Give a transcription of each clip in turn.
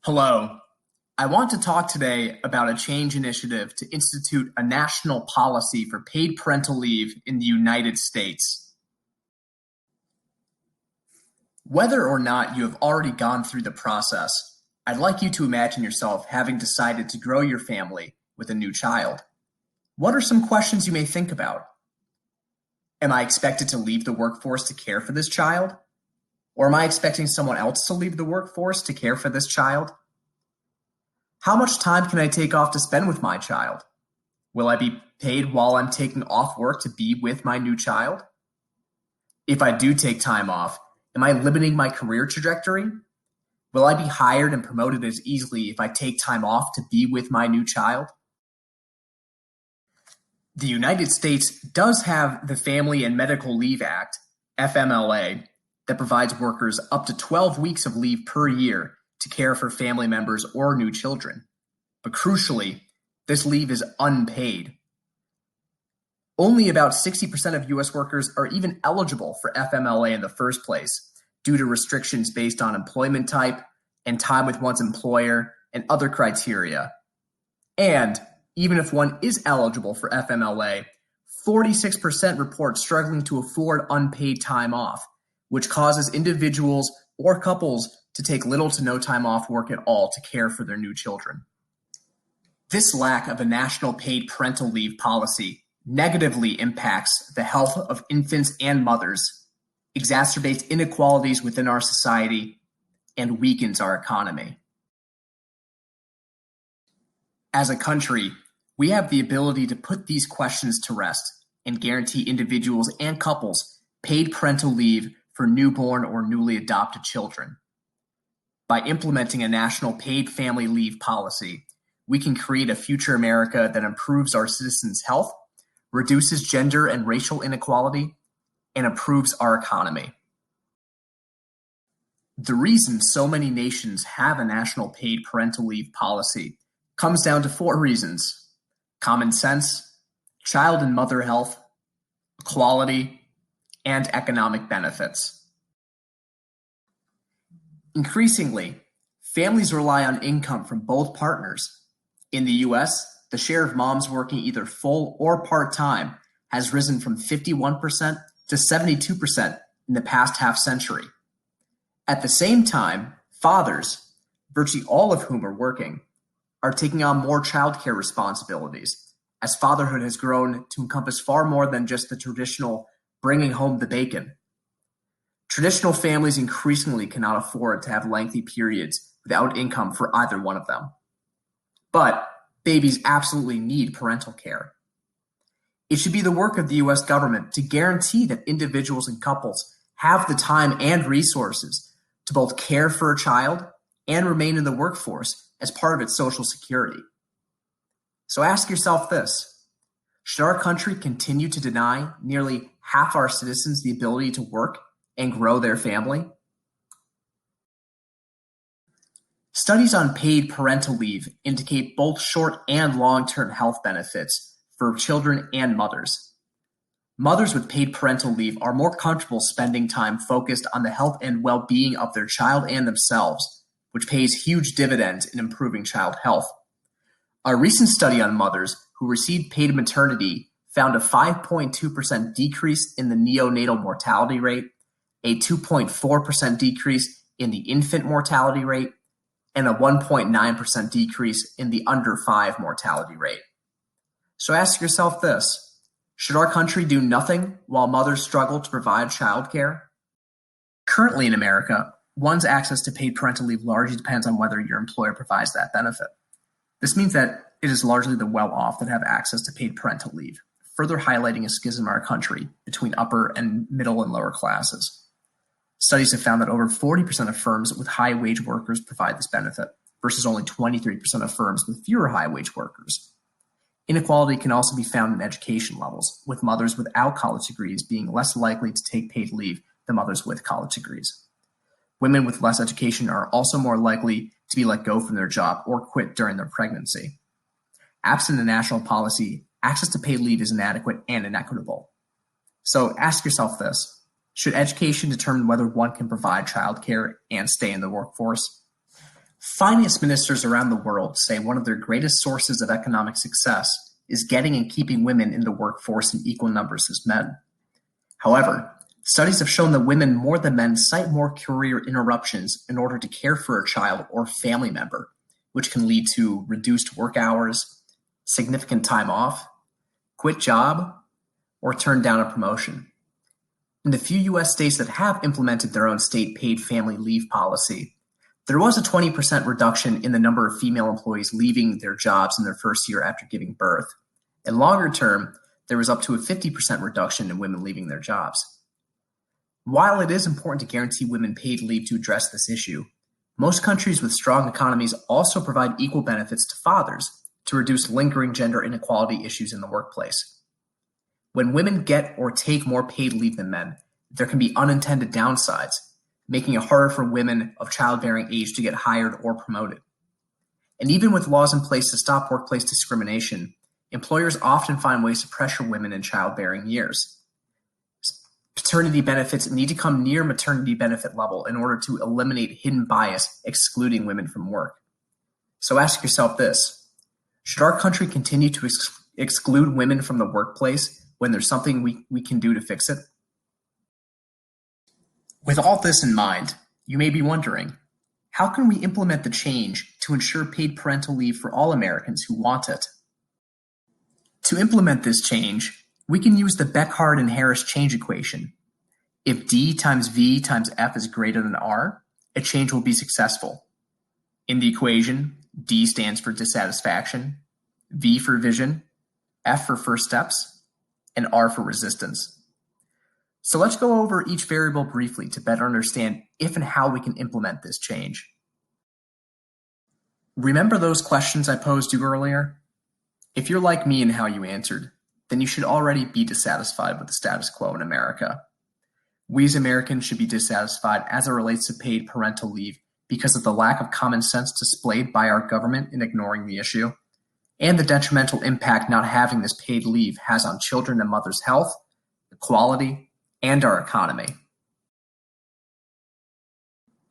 Hello. I want to talk today about a change initiative to institute a national policy for paid parental leave in the United States. Whether or not you have already gone through the process, I'd like you to imagine yourself having decided to grow your family with a new child. What are some questions you may think about? Am I expected to leave the workforce to care for this child? Or am I expecting someone else to leave the workforce to care for this child? How much time can I take off to spend with my child? Will I be paid while I'm taking off work to be with my new child? If I do take time off, am I limiting my career trajectory? Will I be hired and promoted as easily if I take time off to be with my new child? The United States does have the Family and Medical Leave Act, FMLA, that provides workers up to 12 weeks of leave per year to care for family members or new children. But crucially, this leave is unpaid. Only about 60% of U.S. workers are even eligible for FMLA in the first place, due to restrictions based on employment type and time with one's employer and other criteria. And even if one is eligible for FMLA, 46% report struggling to afford unpaid time off, which causes individuals or couples to take little to no time off work at all to care for their new children. This lack of a national paid parental leave policy negatively impacts the health of infants and mothers, exacerbates inequalities within our society, and weakens our economy. As a country, we have the ability to put these questions to rest and guarantee individuals and couples paid parental leave for newborn or newly adopted children. By implementing a national paid family leave policy, we can create a future America that improves our citizens' health, reduces gender and racial inequality, and improves our economy. The reason so many nations have a national paid parental leave policy comes down to 4 reasons: common sense, child and mother health, equality, and economic benefits. Increasingly, families rely on income from both partners. In the U.S., the share of moms working either full or part-time has risen from 51% to 72% in the past half-century. At the same time, fathers, virtually all of whom are working, are taking on more childcare responsibilities, as fatherhood has grown to encompass far more than just the traditional bringing home the bacon. Traditional families increasingly cannot afford to have lengthy periods without income for either one of them. But babies absolutely need parental care. It should be the work of the U.S. government to guarantee that individuals and couples have the time and resources to both care for a child and remain in the workforce as part of its social security. So ask yourself this: should our country continue to deny nearly half our citizens the ability to work and grow their family? Studies on paid parental leave indicate both short and long-term health benefits for children and mothers. Mothers with paid parental leave are more comfortable spending time focused on the health and well-being of their child and themselves, which pays huge dividends in improving child health. A recent study on mothers who received paid maternity found a 5.2% decrease in the neonatal mortality rate, a 2.4% decrease in the infant mortality rate, and a 1.9% decrease in the under 5 mortality rate. So ask yourself this: should our country do nothing while mothers struggle to provide childcare? Currently in America, one's access to paid parental leave largely depends on whether your employer provides that benefit. This means that it is largely the well-off that have access to paid parental leave, further highlighting a schism in our country between upper and middle and lower classes. Studies have found that over 40% of firms with high-wage workers provide this benefit, versus only 23% of firms with fewer high-wage workers. Inequality can also be found in education levels, with mothers without college degrees being less likely to take paid leave than mothers with college degrees. Women with less education are also more likely to be let go from their job or quit during their pregnancy. Absent a national policy, access to paid leave is inadequate and inequitable. So ask yourself this: should education determine whether one can provide childcare and stay in the workforce? Finance ministers around the world say one of their greatest sources of economic success is getting and keeping women in the workforce in equal numbers as men. However, studies have shown that women more than men cite more career interruptions in order to care for a child or family member, which can lead to reduced work hours, significant time off, quit job, or turn down a promotion. In the few U.S. states that have implemented their own state paid family leave policy, there was a 20% reduction in the number of female employees leaving their jobs in their first year after giving birth. And longer term, there was up to a 50% reduction in women leaving their jobs. While it is important to guarantee women paid leave to address this issue, most countries with strong economies also provide equal benefits to fathers to reduce lingering gender inequality issues in the workplace. When women get or take more paid leave than men, there can be unintended downsides, making it harder for women of childbearing age to get hired or promoted. And even with laws in place to stop workplace discrimination, employers often find ways to pressure women in childbearing years. Paternity benefits need to come near maternity benefit level in order to eliminate hidden bias excluding women from work. So ask yourself this: should our country continue to exclude women from the workplace when there's something we can do to fix it? With all this in mind, you may be wondering, how can we implement the change to ensure paid parental leave for all Americans who want it? To implement this change, we can use the Beckhardt and Harris change equation. If D times V times F is greater than R, a change will be successful. In the equation, D stands for dissatisfaction, V for vision, F for first steps, and R for resistance. So let's go over each variable briefly to better understand if and how we can implement this change. Remember those questions I posed you earlier? If you're like me in how you answered, then you should already be dissatisfied with the status quo in America. We as Americans should be dissatisfied as it relates to paid parental leave because of the lack of common sense displayed by our government in ignoring the issue, and the detrimental impact not having this paid leave has on children and mothers' health, equality, and our economy.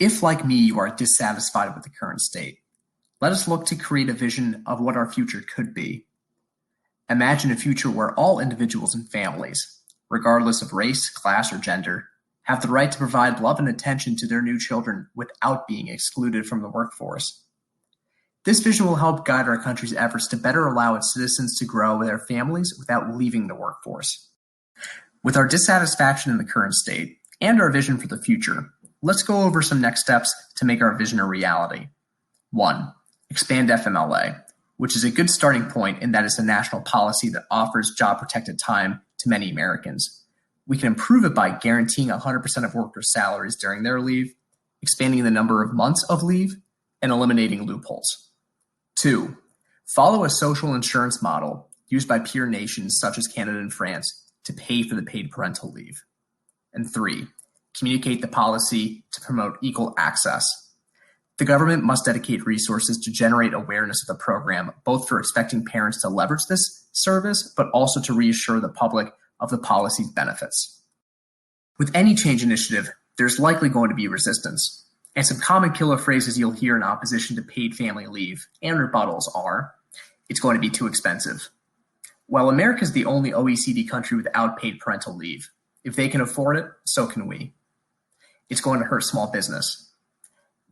If, like me, you are dissatisfied with the current state, let us look to create a vision of what our future could be. Imagine a future where all individuals and families, regardless of race, class, or gender, have the right to provide love and attention to their new children without being excluded from the workforce. This vision will help guide our country's efforts to better allow its citizens to grow their families without leaving the workforce. With our dissatisfaction in the current state and our vision for the future, let's go over some next steps to make our vision a reality. 1. Expand FMLA, which is a good starting point in that it's a national policy that offers job-protected time to many Americans. We can improve it by guaranteeing 100% of workers' salaries during their leave, expanding the number of months of leave, and eliminating loopholes. 2. Follow a social insurance model used by peer nations such as Canada and France to pay for the paid parental leave. And 3, communicate the policy to promote equal access. The government must dedicate resources to generate awareness of the program, both for expecting parents to leverage this service, but also to reassure the public of the policy's benefits. With any change initiative, there's likely going to be resistance, and some common killer phrases you'll hear in opposition to paid family leave and rebuttals are, it's going to be too expensive. While America is the only OECD country without paid parental leave, if they can afford it, so can we. It's going to hurt small business.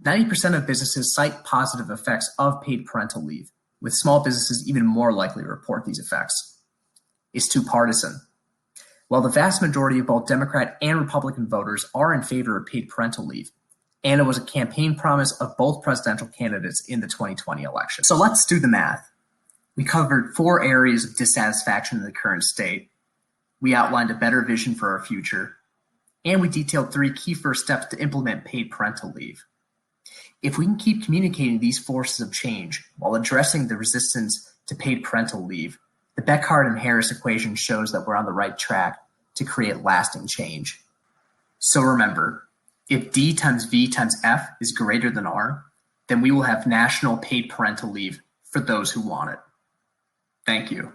90% of businesses cite positive effects of paid parental leave, with small businesses even more likely to report these effects. It's too partisan. While the vast majority of both Democrat and Republican voters are in favor of paid parental leave, and it was a campaign promise of both presidential candidates in the 2020 election. So let's do the math. We covered 4 areas of dissatisfaction in the current state. We outlined a better vision for our future, and we detailed 3 key first steps to implement paid parental leave. If we can keep communicating these forces of change while addressing the resistance to paid parental leave, the Beckhardt and Harris equation shows that we're on the right track to create lasting change. So remember, if D times V times F is greater than R, then we will have national paid parental leave for those who want it. Thank you.